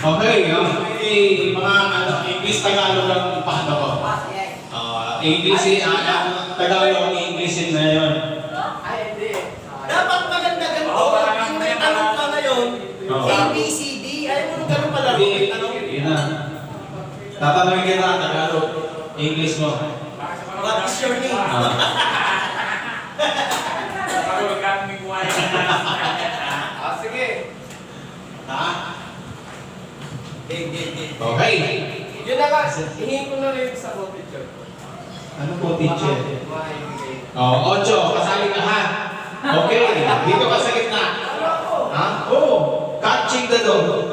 Okay, mga English, Tagalog ang paano ko. English, Tagalog, English na yun. Ay, hindi. Dapat maganda ganito. Yung may tanong ka ngayon, ABCD, ayaw mo nung ganun pala. Hindi na. Tatanungin kita, Tagalog, English mo. What is your name? Sige. Ha? Game. Okay. Yun na nga, hingin ko na rin sa teacher. Ano po, teacher? Oh, 8. Kasali ka ha? Okay. Dito ka sa gitna. Ha? Oo. Catching the dog.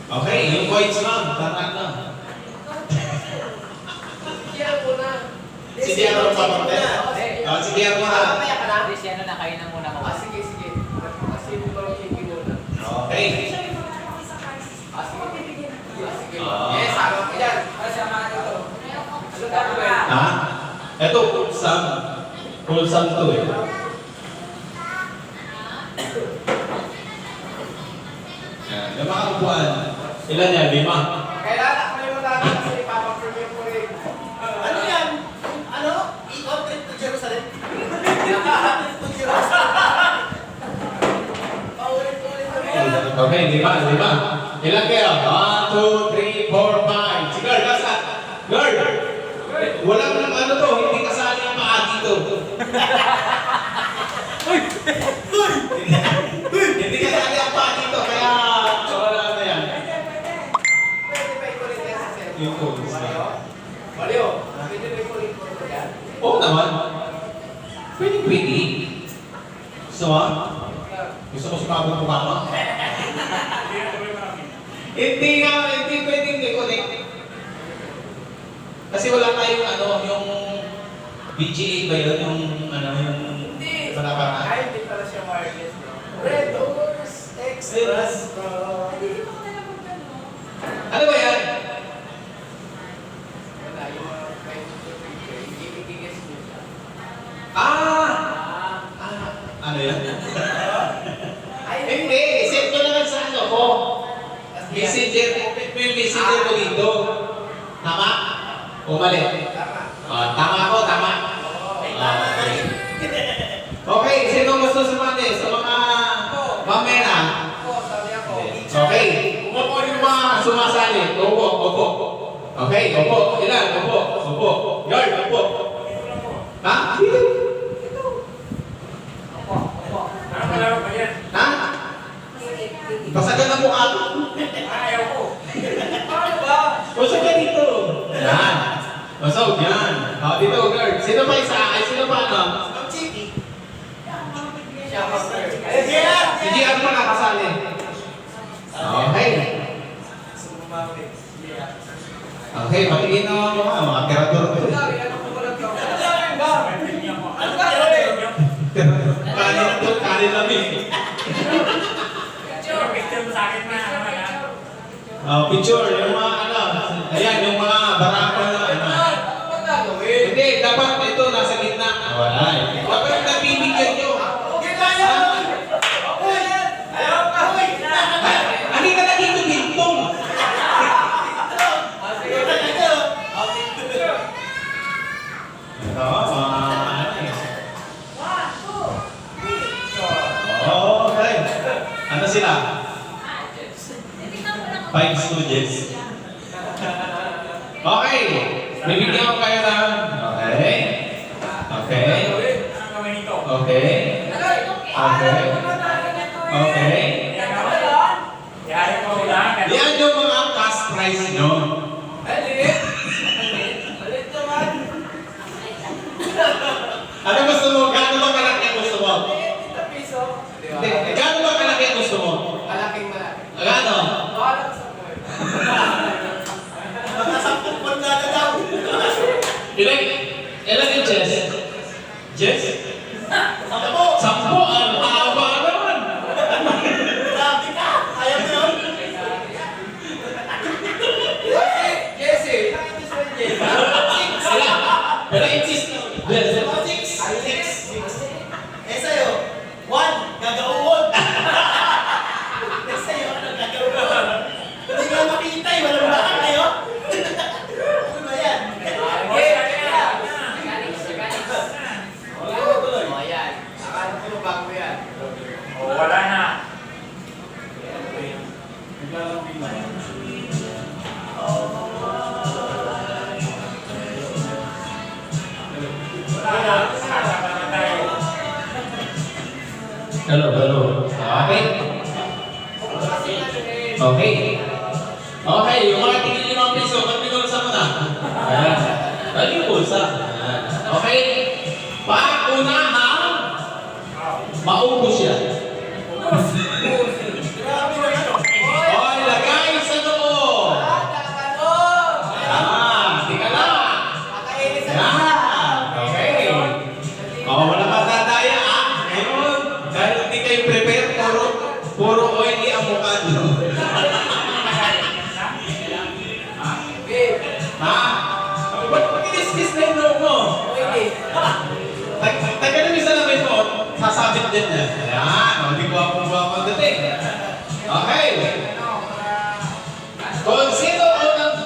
Okay, yung points lang. Tataan lang. Si Diaro pa ba? Si Diaro na. Si ano na, kayo na muna mawala. Sige. Kasi mo ba yung hingin muna? Okay. Sige. Yes, sabi ko yan. Ano gagawin? Ha? Ito, pulsam. Pulsam to eh. Yan. Yung mga upuan. Ilan yan? 5. Kailangan ko yung natin kasi ipapapremere ko rin. Ano yan? Ano? Eat trip to Jerusalem? Trip to Jerusalem. Paulit-ulit kami. Okay, 5. Ilan kayo? 1, 2, 3, 4, 5. Si Gerd, nasa? Gerd! Walang ano to, hindi kasali ang paa dito. Hindi kasali ang paa dito, kaya wala na yan. Pwede ba ikulit yan sa cellphone? Yung po, Mario, pwede ba ikulit ko yan? Oo naman. Pwede. Gusto mo? Gusto ko sumabot mo ba ako? Hindi pwedeng i-connect. Kasi wala tayong yung VGA ba yun? Yung Hindi. sa nakaraan. Ay, hindi pala siya wireless, bro. Red Doors Express, bro. Ano ba yan? Wala, yung mga i-guess mo siya. Ano yan? Ay, Hindi, set ko naman sa ano ko. Messenger, may messenger ko dito. Tama? O mali? Tama. Tama ako, tama. Okay. Okay, sino gusto sumali? Sa mga mamena? Ako, sabi ako. Okay. Upo yung mga sumasali. Upo. Okay, upo. Ilan? Upo. Yard, upo. Ha? Dito. Ha? Basagan ang mukha ko. Paano ba? Basag ka dito. Yan. Basag, yan. Dito, girl. Sino pa isa? Ay, sino pa ano? Ang chiki. Siya, master. Si GR pa nakasali. Okay. Sumumami. Okay, patingin na mga tirador ko. Sabi, ano ko ba lang ito? Sabi ba? Ano ba? Kanin namin. Picture, yung mga ayan, yung mga barako na Ano ba gagawin? Hindi, dapat ito nasa gitna. Wala eh. Dapat nabibigyan nyo. Hindi ka na dito bintong. Okay. Ano sila? 5 students. Okay. Bibigyan ko kayo ng... Okay. Yan yung mga cash prize nyo. Ano gusto mo? Gaano ba kalaki ang gusto mo? Gaano ba kalaki ang gusto mo? Malaking malaki. Gaano? Bahala ka sa buhay. Nakasampung pagdala daw. Ilan yung Jess? Jess? 10. Ang haba naman. Grabe ka! Ayaw mo yun? Jesse! Jesse! Ilan? Ilan yung Hello, hello. Okay? Okay. Okay, yung mga tigil 5 piso, ba't pinulsa mo na? Ayan. Ano yung pulsa? Ayan. Okay? Paunahang maubos yan. O, lagay sa noo. Tika na. Yan. Okay. O, wala matadaya ngayon, dahil hindi kayo prepare, puro oily ang mukha nyo. Ha? Ba't kinis-kiss na yung noo mo? Tagalog isa namin mo, sasabit din yan. Ayan, hindi ko ako dating. Okay. Kung sino unang...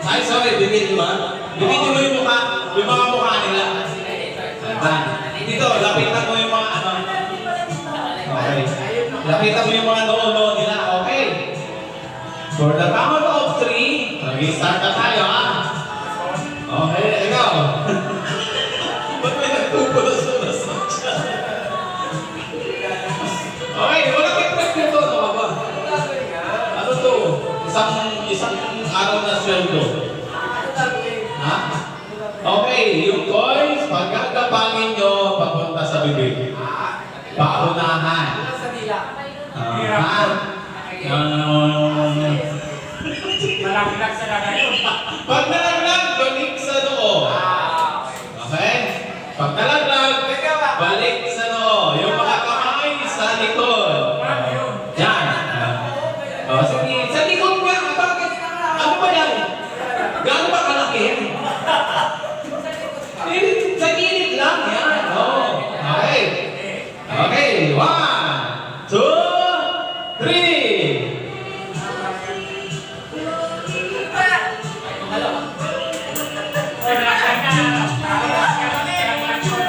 Ay, sorry, bibili mo. Bibili mo yung mukha, yung mga mukha nila. Ayan. Dito, lapitan mo yung mga ano. Okay. Lapitan mo yung mga noo nila. Okay. For the count of 3, mag-start na tayo, ha? Okay, ikaw. Ba't may nagpupulas-pulas na siya? Okay, wala kang prep nito, ano ba? Ano to? Isang araw na sweldo. Ha? Okay, yung coins, pagkakapangin nyo, papunta sa bibig. Paunahan. Malaglag sa lagayon. Pag nalaglag, balik sa noo. Okay? Pag nalaglag, balik sa noo. Yung mga kamay sa likod. Yan. Sa likod nga, bakit? Ano ba yan? Gaano ba kalaki? Sa gilid lang yan. Oh. Okay. Okay. 1, 2, 3.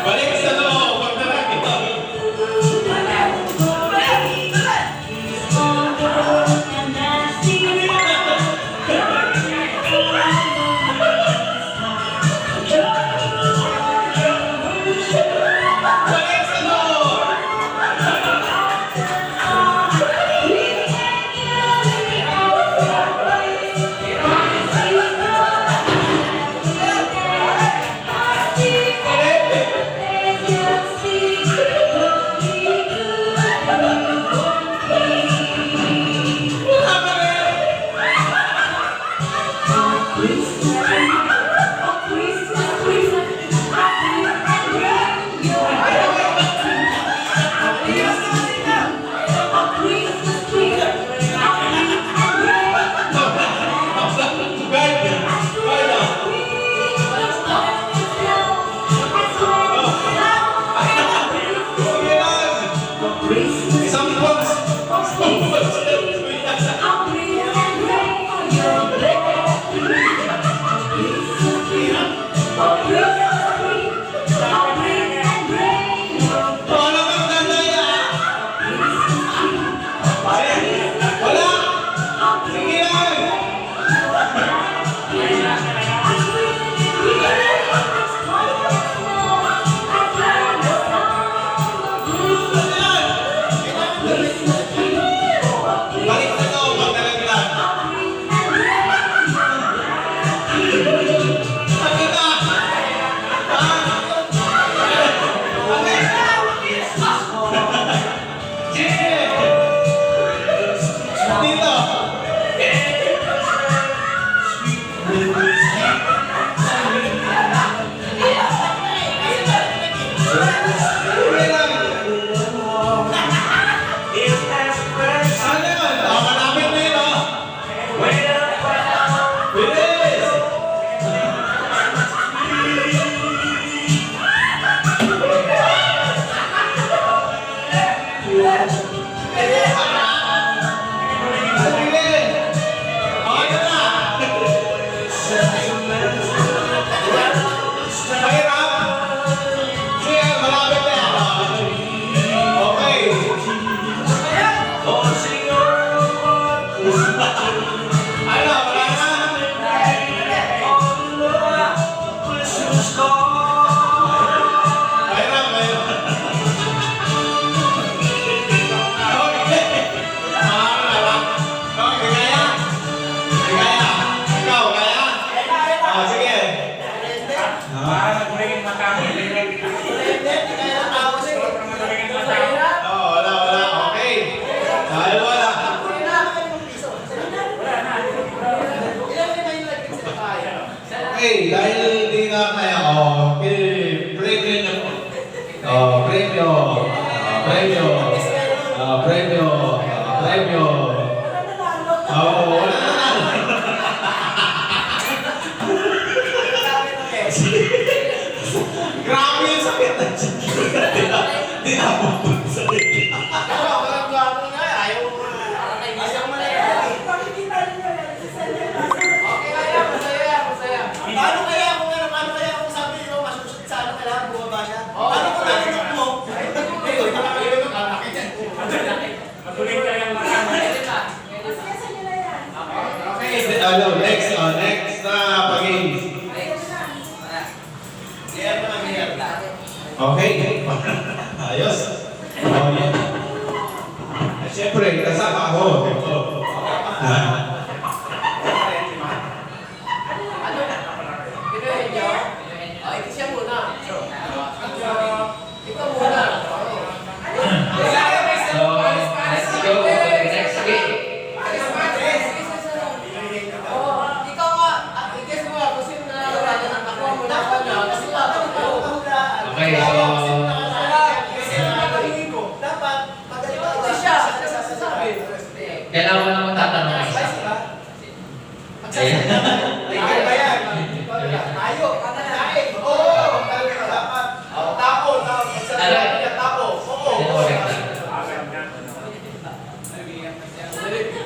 Balik sa noo. Pag nalaglag. Balik sa noo. Isang box. Wala kang dandaya. Wala. Sige lang. Balik sa noo pag nalaglag. Bakit na? Dito. Ano yun? Malapit na yun, oh. Bilis! Bilis! Oh, yun na! Mahirap! Sige, malapit na yan. Okay. Ano, wala na? Mahirap, mahirap. Para magaling matami. Hindi kaya natapos eh. Para magaling matami. Oh, wala. Okay. Dahil wala. Kailangan kayo ng piso. Wala na. Ilan na yung lagay sila kaya? Okay, dahil hindi na kaya, premyo na po. Premyo. Wala na. Grabe yung sakit na Di na mapunsa. Walang gano'n nga. Ayaw mo na yan. Okay kaya, masaya. Paano kaya kung sabi nyo, masusot sa ano, kailangan bumaba siya? Paano kung nakinog mo? Magaling kaya matami. Next na pag-games. Okay. Ayos. Yan. Siyempre, kasama ako. So, let's go to the next game. Okay, so, Dapat, magaling siya. kailangan ko naman tatanong isa. Ayan. Tayo, kain. Oo, talaga dapat. Tapo. Sino ulit na?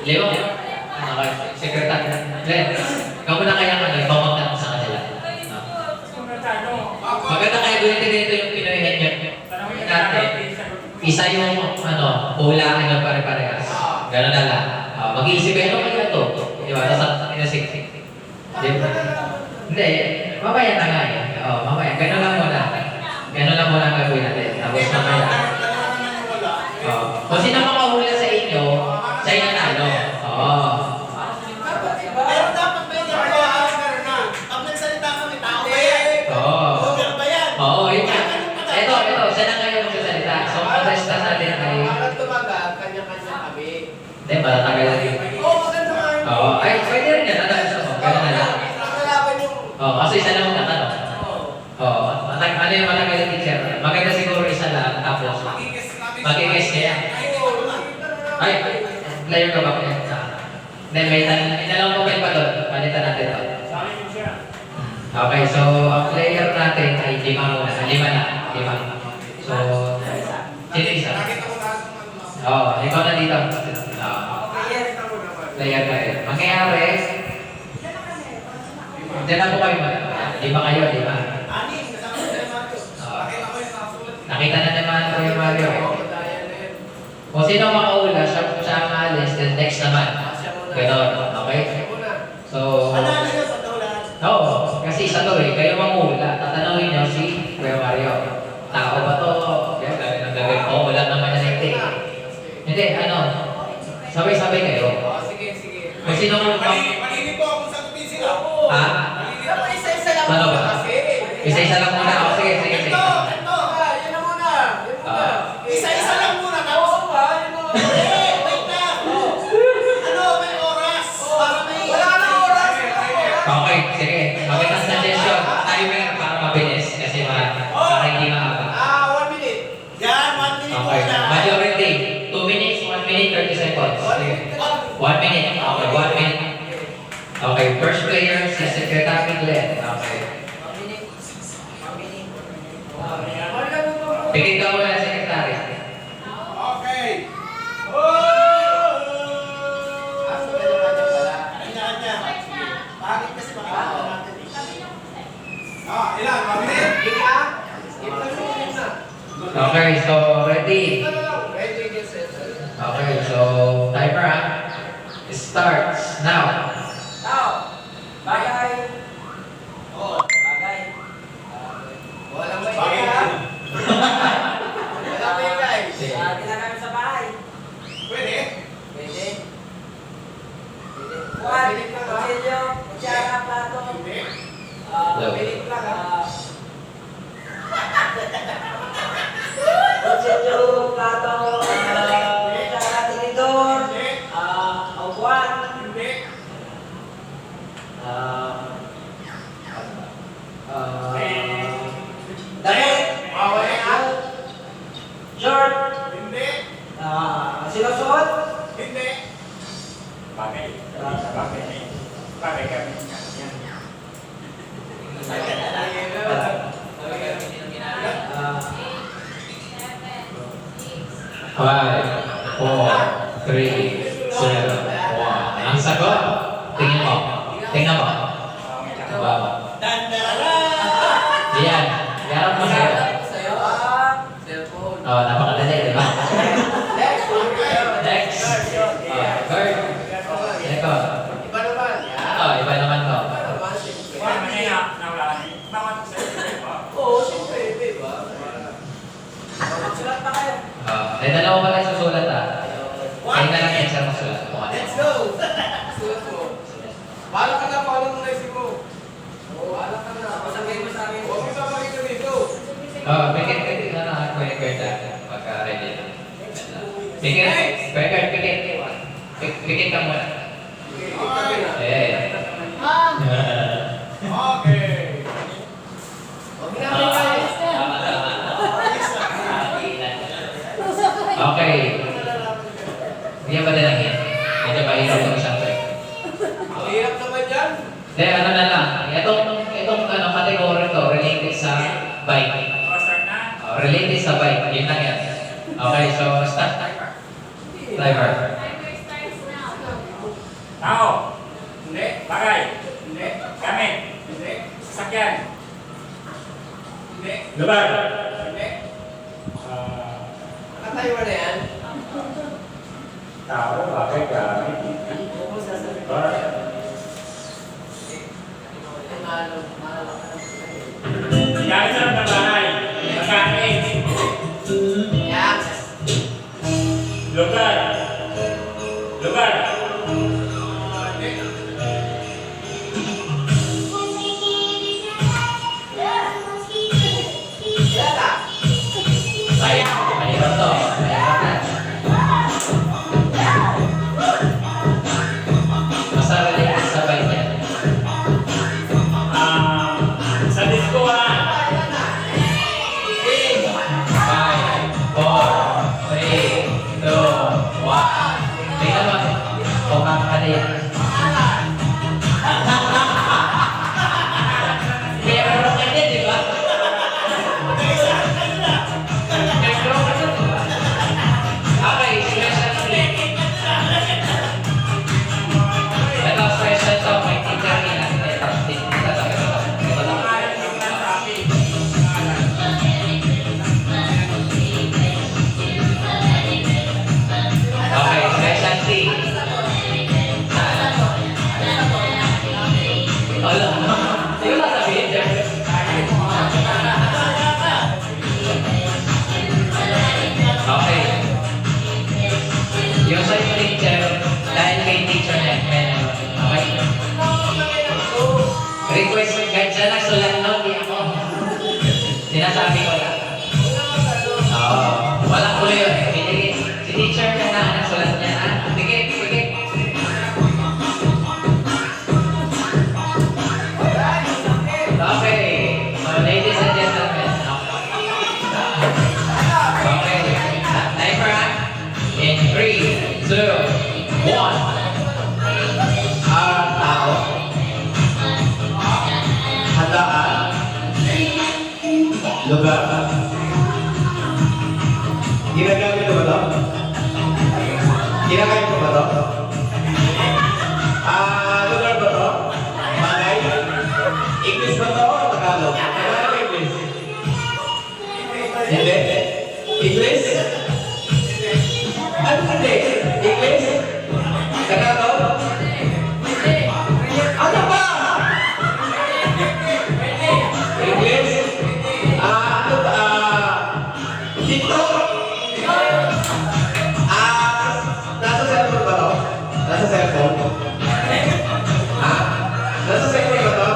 Leo? Okay, sekretary. Glenn, ikaw muna kaya ipamagtan mo sa kanila. Maganda kaya ganito yung Pinoy headgear natin. Isa yung hulaan ng pare-parehas. Gano'n na lang. Mag-iisip kayo, ano kaya ito? Di ba? Tapos inasik. Di ba? Hindi, mamaya na nga eh. Mamaya. Gano'n lang muna. Gano'n lang muna ang gagawin natin. Tapos mamaya. Kung sino makahula sa inyo, siya yung nanalo. Pero dapat may nagawa. Pag nagsalita kami, tao ba yan? Ganun ba yan? Oo, yun nga. Ito, siya na kayo magsasalita. So, contest natin ay... Kanya-kanya kami. Hindi, matatagal natin. Maganda nga yun. Oo, ay, pwede rin yan. Gano'n na lang. Nakalaban yung... Kasi isa lang ang tatanong. Ano yung matagal yung teacher? Maganda siguro isa lang, tapos mag-i-guess kaya. Ay, player ka ba? Hindi, may inalang mo kayo pa doon. Palitan natin to. Okay, so ang player natin ay 5 muna. 5 na. So, sino isa? Ikaw na dito. Player ka rin. Mangyayari, diyan na po kayo ba? 5 kayo, 5. Anim, kasama sa Mario. Nakita na naman ko yung Mario. Kung sino makaula, siya ang alis, then next naman. Ganon, okay? So, Ano yun sa taulan? oo, kasi isa to eh, kayo mangula, tatanungin nyo si Kuya Mario. Tao ba to? Yan, gawin ang gawin ko, wala naman na naiti. Hindi, sabay-sabay kayo. Sige. Kung sino mo Manini po kung sagutin sila. Ha? Dapat isa-isa lang Ano ba? kasi. Isa-isa lang muna ako, sige. Ito. Yan na muna. Isa-isa lang muna. Tapos, wait lang. May oras. Wala na oras. Okay, sige. Magandang suggestion. Timer para mabilis kasi para hindi maaba. 1 minute. Yan, 1 minute Okay. muna. Majority. 2 minutes, 1 minute, 30 seconds. Sige. 1 minute. Okay, 1 minute. Okay, first player si Secretary Glenn. Okay. Tingin ka muna, Secretary. Okay. Aso na yung kanya pala. Kanya-kanya. Bakit kasi makikita natin eh. Ilan? 1 minute? Skip na. Okay, so ready. Ready, get set. Okay, so timer starts now. Bagay. Bagay. Walang bagay. Walang bagay. Ginagamit sa bahay. Pwede? Pwede. Kuwan, kutsilyo, kutsara, plato. Hindi. Hello. Pilit lang. Damit. Bawal. Short. Hindi. Sinusuot. Hindi. Bagay. Bagay. Bagay kami. Yan. Five, four, three, two, one. Ang sagot. Tingin mo. Tingnan mo. Wow. Yan. Yarap mo sa'yo. Cellphone. Oh, napakadali, di ba? Next. Next. Third. Ito. Iba naman. Oh, iba naman to. Iba naman, siyempre. Wala man yan. Nawala. Bawat sa iyo. Oo, siyempre, di ba? Magsulat pa kayo. May dalawa pa tayo susulat ah. Kayo na lang yan siya magsulat. Kung ano. Let's go. Sulat mo. Bahala ka na, paano mo naisip mo? Oo, alam ka na. Pasagay mo sa amin. Huwag mo papakita dito. Oh, pikit na lang ako yung Kurt pagka ready na. Pikit. Pikit ka muna. Eh. Okay. Okay. Bigyan ba nila yan? Medyo mahirap ito isang trip. Ang hirap naman yan. Hindi, ano na lang. Itong category to, related sa bike. Start na. Related sa bike. Yun lang yan. Okay, so start. Driver. Tao. Hindi. Bagay. Hindi. Gamit. Hindi. Sasakyan. Hindi. Lugar. Hindi. Nakatayo na yan. Tao. Bagay. Gamit. Gamit sa ng bahay. Pagkain. Yan. Lugar. Lugar. Bike. Mahirap to. Mahirap yan. Basta related sa bike yan. Sa diskuhan. 5, 4, 3, 2, 1. Tingnan mo. O kakakali yan. Meron ka din, di ba? Meron ka din, di ba? Okay, special three. Ito, special to. May teacher nila. Ito lang. Okay, specialty. Wala. Hindi ko sasabihin, Jeff. Okay. Yung sa yung teacher, dahil kay teacher na meron. Okay? Request, kahit siya nagsulat na, hindi ako. Sinasabi ko lang. Oo. Walang ulo yun. Si teacher na nagsulat niya. Sige, sige. Okay. So, ladies and gentlemen. Okay. Timer ah. In 3, 2, 1. Tao. Handaan. Lugar. Ginagamit mo ba ito? Ginagamit mo ba ito? Lugar ba ito? Bagay? English ba ito o Tagalog? Tagalog o English? Hindi? English? Ano hindi? English? Tagalog? Ano ba? English? Ano ba? TikTok? Nasa cellphone ba to? Nasa cellphone? Nasa cellphone ba to?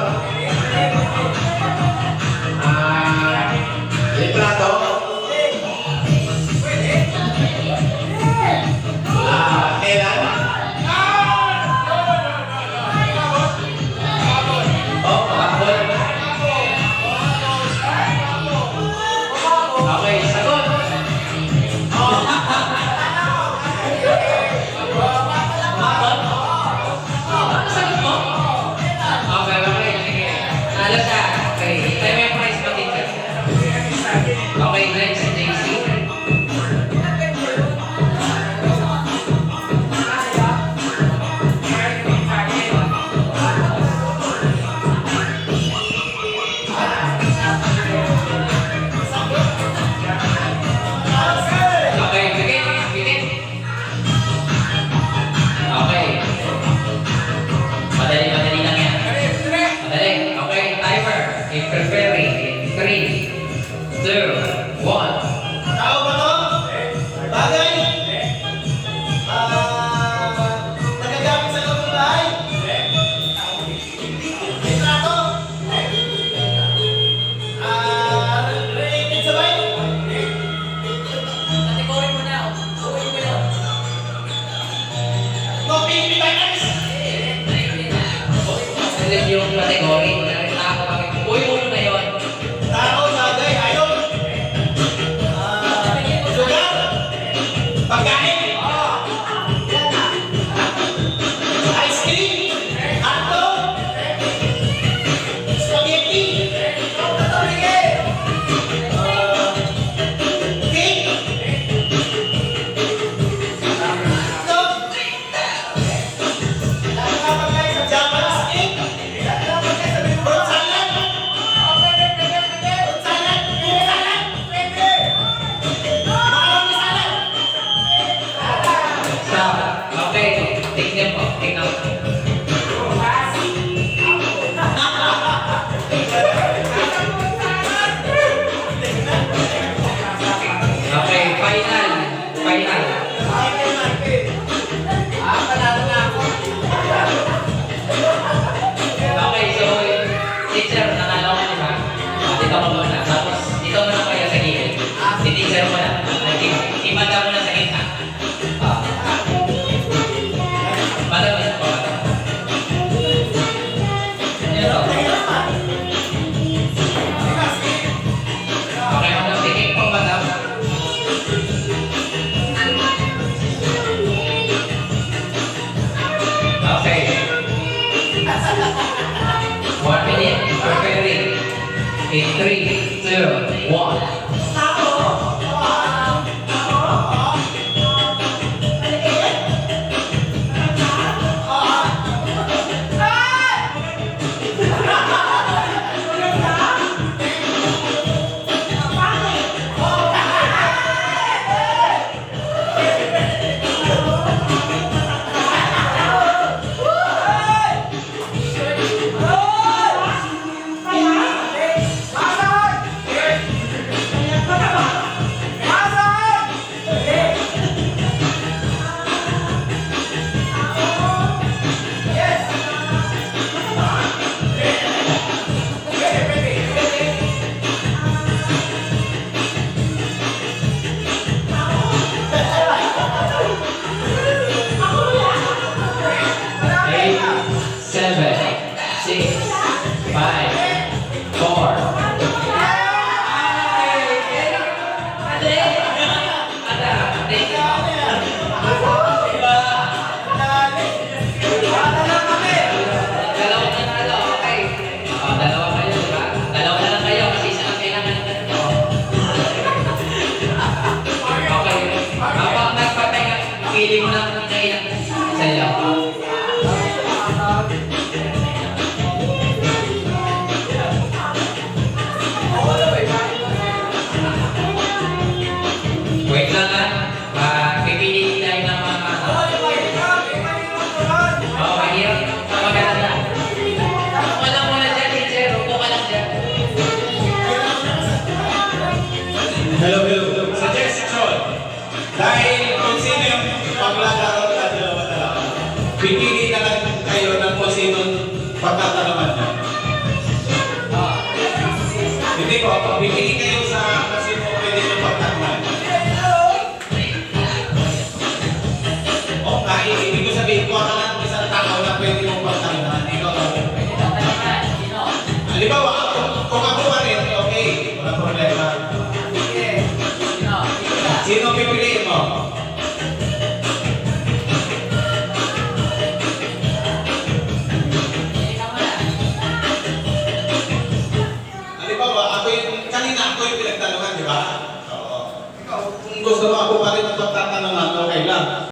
Litrato? Kailan? Talo siya. Okay. Tayo may prize pa, teacher. Okay, next, JC. Okay, begin. Begin. Okay. Madali lang yan. Madali. Okay, timer. In preparing. In 3, 2, 1. Tao ba to? Bagay? Nagagamit sa loob ng bahay? Litrato? Related sa bahay? Kategory mo na. Uwi mo na. No, Pilipinas? Select yung category. Uy, ulo na yun. Tao, bagay, hayop? Lugar? Pagkain? Ice cream? Hotdog? Spaghetti? Cake? Hotdog? Japanese cake? Fruit salad? Fruit salad? Fruit salad? Macaroni salad? Stop. Okay. Tingnan po. Tingnan po. Okay, final. Final. Panalo na ako. Okay, so, teacher, nanalo ka, di ba? Dito ka muna. Tapos, dito muna kayo sa gilid. Si teacher mo na. Imanda mo na sa gitna. Madami po. Ito. Okay, madam. Tingin po, madam. Okay. 1 minute. Preparing. In 3, 2, 1. Eight, 7, 6, 5, 4. Dalawa na talo, okay. Dalawa kayo, di ba? Dalawa na lang kayo kasi isa lang kailangan ng ganito. Okay. Habang nagpapahinga, pili mo lang ng kailangan sa iyo. Wait lang pipili tayo ng mga mahirap. Maganda na. Upo lang muna dyan, teacher. Upo ka lang dyan. Hello. Suggestion. Dahil kung sino yung paglalaro na dalawa-dalawa, pipili na lang kayo ng kung sino pagtatalaman niya. Hindi po, pipili kayo sa kung sino pwede yung pagtatalaman. O, ibig ko sabihin ko ka lang isang tao na pwede mong pagtatalaman. Ikaw lang. Halimbawa, kung ako pa rin, okay, walang problema. Sino pipiliin mo? gusto mo ako pa rin